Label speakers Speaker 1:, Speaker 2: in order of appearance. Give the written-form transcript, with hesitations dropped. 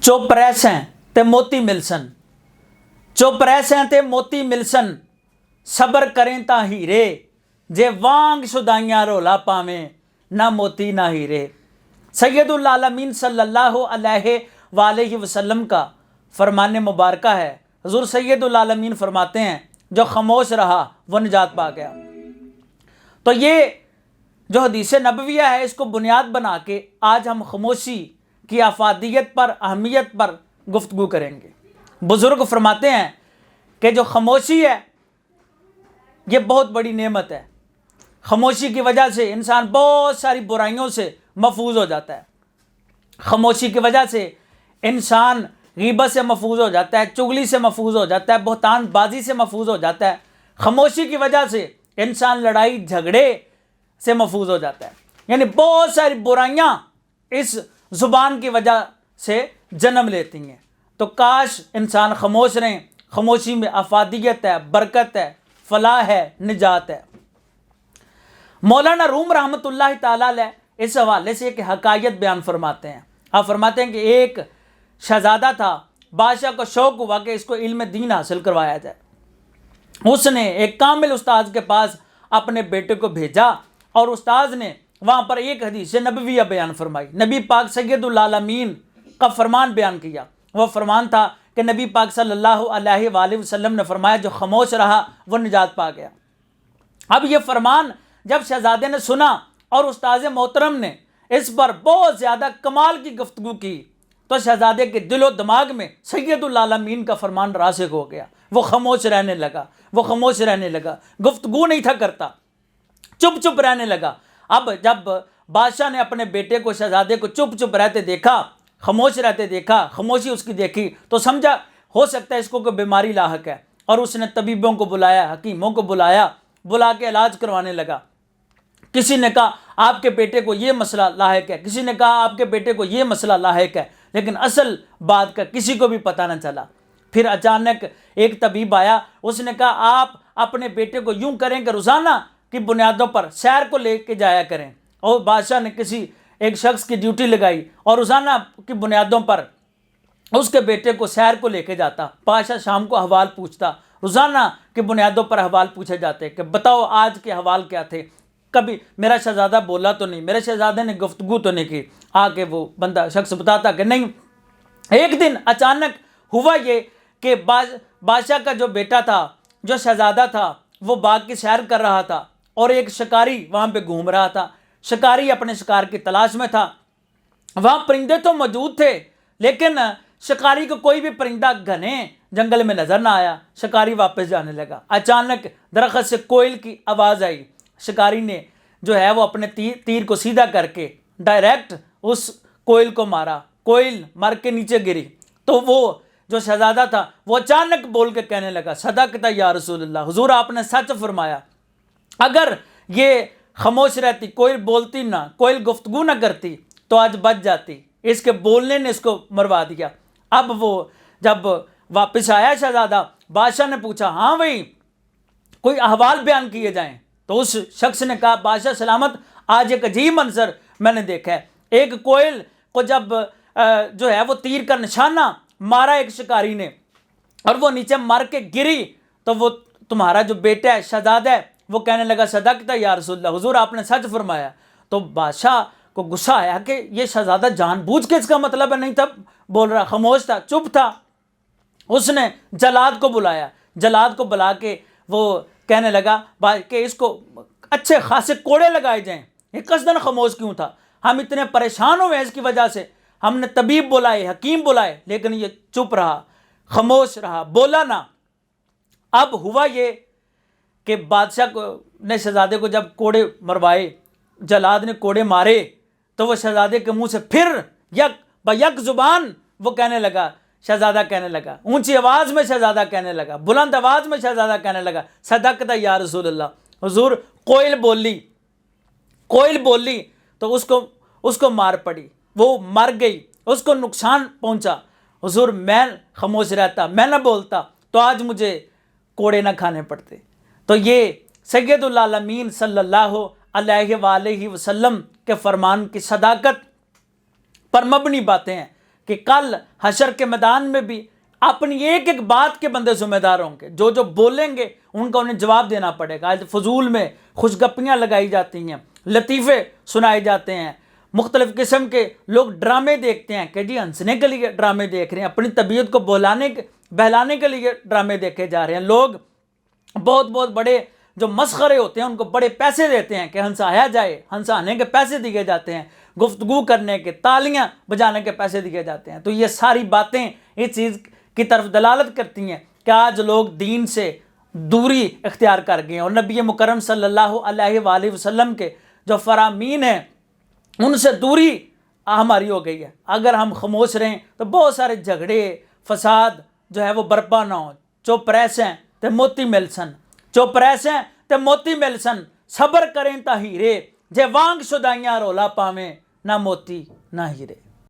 Speaker 1: چپ رہسیں تے موتی ملسن، چپ رہسیں تے موتی ملسن، صبر کریں تا ہیرے، جے وانگ شدائیاں رولا پاویں، نہ موتی نہ ہیرے۔ سید العالمین صلی اللہ علیہ وآلہ وسلم کا فرمان مبارکہ ہے۔ حضور سید العالمین فرماتے ہیں جو خاموش رہا وہ نجات پا گیا۔ تو یہ جو حدیث نبویہ ہے اس کو بنیاد بنا کے آج ہم خاموشی کی افادیت پر، اہمیت پر گفتگو کریں گے۔ بزرگ فرماتے ہیں کہ جو خاموشی ہے یہ بہت بڑی نعمت ہے۔ خاموشی کی وجہ سے انسان بہت ساری برائیوں سے محفوظ ہو جاتا ہے۔ خاموشی کی وجہ سے انسان غیبت سے محفوظ ہو جاتا ہے، چغلی سے محفوظ ہو جاتا ہے، بہتان بازی سے محفوظ ہو جاتا ہے۔ خاموشی کی وجہ سے انسان لڑائی جھگڑے سے محفوظ ہو جاتا ہے۔ یعنی بہت ساری برائیاں اس زبان کی وجہ سے جنم لیتی ہیں۔ تو کاش انسان خاموش رہیں۔ خاموشی میں افادیت ہے، برکت ہے، فلاح ہے، نجات ہے۔ مولانا روم رحمۃ اللہ تعالیٰ علیہ اس حوالے سے ایک حکایت بیان فرماتے ہیں۔ آپ فرماتے ہیں کہ ایک شہزادہ تھا، بادشاہ کو شوق ہوا کہ اس کو علم دین حاصل کروایا جائے۔ اس نے ایک کامل استاذ کے پاس اپنے بیٹے کو بھیجا اور استاذ نے وہاں پر ایک حدیث نبویہ بیان فرمائی۔ نبی پاک سید العالمین کا فرمان بیان کیا۔ وہ فرمان تھا کہ نبی پاک صلی اللہ علیہ وآلہ وسلم نے فرمایا جو خاموش رہا وہ نجات پا گیا۔ اب یہ فرمان جب شہزادے نے سنا اور استاذ محترم نے اس پر بہت زیادہ کمال کی گفتگو کی تو شہزادے کے دل و دماغ میں سید العالمین کا فرمان راسخ ہو گیا۔ وہ خاموش رہنے لگا، وہ خاموش رہنے لگا، گفتگو نہیں تھا کرتا، چپ چپ رہنے لگا۔ اب جب بادشاہ نے اپنے بیٹے کو، شہزادے کو چپ چپ رہتے دیکھا، خاموش رہتے دیکھا، خاموشی اس کی دیکھی تو سمجھا ہو سکتا ہے اس کو کوئی بیماری لاحق ہے، اور اس نے طبیبوں کو بلایا، حکیموں کو بلا کے علاج کروانے لگا۔ کسی نے کہا آپ کے بیٹے کو یہ مسئلہ لاحق ہے، کسی نے کہا آپ کے بیٹے کو یہ مسئلہ لاحق ہے، لیکن اصل بات کا کسی کو بھی پتہ نہ چلا۔ پھر اچانک ایک طبیب آیا، اس نے کہا آپ اپنے بیٹے کو یوں کریں کہ روزانہ کی بنیادوں پر سیر کو لے کے جایا کریں۔ اور بادشاہ نے کسی ایک شخص کی ڈیوٹی لگائی اور روزانہ کی بنیادوں پر اس کے بیٹے کو سیر کو لے کے جاتا۔ بادشاہ شام کو احوال پوچھتا، روزانہ کی بنیادوں پر احوال پوچھے جاتے کہ بتاؤ آج کے احوال کیا تھے، کبھی میرا شہزادہ بولا تو نہیں، میرے شہزادے نے گفتگو تو نہیں کی۔ آ کے وہ بندہ شخص بتاتا کہ نہیں۔ ایک دن اچانک ہوا یہ کہ بادشاہ کا جو بیٹا تھا، جو شہزادہ تھا، وہ باغ کی سیر کر رہا تھا اور ایک شکاری وہاں پہ گھوم رہا تھا۔ شکاری اپنے شکار کی تلاش میں تھا۔ وہاں پرندے تو موجود تھے لیکن شکاری کو کوئی بھی پرندہ گھنے جنگل میں نظر نہ آیا۔ شکاری واپس جانے لگا۔ اچانک درخت سے کوئل کی آواز آئی۔ شکاری نے جو ہے وہ اپنے تیر کو سیدھا کر کے ڈائریکٹ اس کوئل کو مارا۔ کوئل مر کے نیچے گری تو وہ جو شہزادہ تھا وہ اچانک بول کے کہنے لگا صدقت یا رسول اللہ، حضور آپ نے سچ فرمایا۔ اگر یہ خاموش رہتی، کوئل بولتی نہ، کوئل گفتگو نہ کرتی تو آج بچ جاتی۔ اس کے بولنے نے اس کو مروا دیا۔ اب وہ جب واپس آیا شہزادہ، بادشاہ نے پوچھا ہاں بھائی کوئی احوال بیان کیے جائیں؟ تو اس شخص نے کہا بادشاہ سلامت، آج ایک عجیب منظر میں نے دیکھا ہے۔ ایک کوئل کو جب جو ہے وہ تیر کا نشانہ مارا ایک شکاری نے اور وہ نیچے مر کے گری تو وہ تمہارا جو بیٹا ہے، شہزادہ ہے، وہ کہنے لگا صدقت یا رسول اللہ، حضور آپ نے سچ فرمایا۔ تو بادشاہ کو غصہ آیا کہ یہ شہزادہ جان بوجھ کے اس کا مطلب نہیں تھا بول رہا، خاموش تھا، چپ تھا۔ اس نے جلاد کو بلایا، جلاد کو بلا کے وہ کہنے لگا کہ اس کو اچھے خاصے کوڑے لگائے جائیں، یہ قصداً خاموش کیوں تھا؟ ہم اتنے پریشان ہوئے اس کی وجہ سے، ہم نے طبیب بلائے، حکیم بلائے، لیکن یہ چپ رہا، خاموش رہا، بولا نہ۔ اب ہوا یہ کہ بادشاہ نے شہزادے کو جب کوڑے مروائے، جلاد نے کوڑے مارے تو وہ شہزادے کے منہ سے پھر یک زبان وہ کہنے لگا، شہزادہ کہنے لگا، اونچی آواز میں شہزادہ کہنے لگا، بلند آواز میں شہزادہ کہنے لگا صدقت یا رسول اللہ، حضور کوئل بولی تو اس کو مار پڑی، وہ مر گئی، اس کو نقصان پہنچا۔ حضور میں خاموش رہتا، میں نہ بولتا تو آج مجھے کوڑے نہ کھانے پڑتے۔ تو یہ سید العالمین صلی اللہ علیہ وآلہ وسلم کے فرمان کی صداقت پر مبنی باتیں ہیں کہ کل حشر کے میدان میں بھی اپنی ایک ایک بات کے بندے ذمہ دار ہوں گے. جو جو بولیں گے ان کا انہیں جواب دینا پڑے گا. آج فضول میں خوشگپیاں لگائی جاتی ہیں, لطیفے سنائے جاتے ہیں, مختلف قسم کے لوگ ڈرامے دیکھتے ہیں کہ جی ہنسنے کے لیے ڈرامے دیکھ رہے ہیں, اپنی طبیعت کو بہلانے کے لیے ڈرامے دیکھے جا رہے ہیں. لوگ بہت بہت بڑے جو مسخرے ہوتے ہیں ان کو بڑے پیسے دیتے ہیں کہ ہنسایا جائے, ہنسانے کے پیسے دیے جاتے ہیں, گفتگو کرنے کے, تالیاں بجانے کے پیسے دیے جاتے ہیں. تو یہ ساری باتیں اس چیز کی طرف دلالت کرتی ہیں کہ آج لوگ دین سے دوری اختیار کر گئے ہیں, اور نبی مکرم صلی اللہ علیہ وآلہ وسلم کے جو فرامین ہیں ان سے دوری ہماری ہو گئی ہے. اگر ہم خاموش رہیں تو بہت سارے جھگڑے فساد جو ہے وہ برپا نہ ہو. چپ رہسیں تے موتی ملسن, چپ رہسیں تے موتی ملسن, صبر کریں تا ہیرے, جے وانگ شدائیاں رولا پاویں, نہ موتی نہ ہیرے.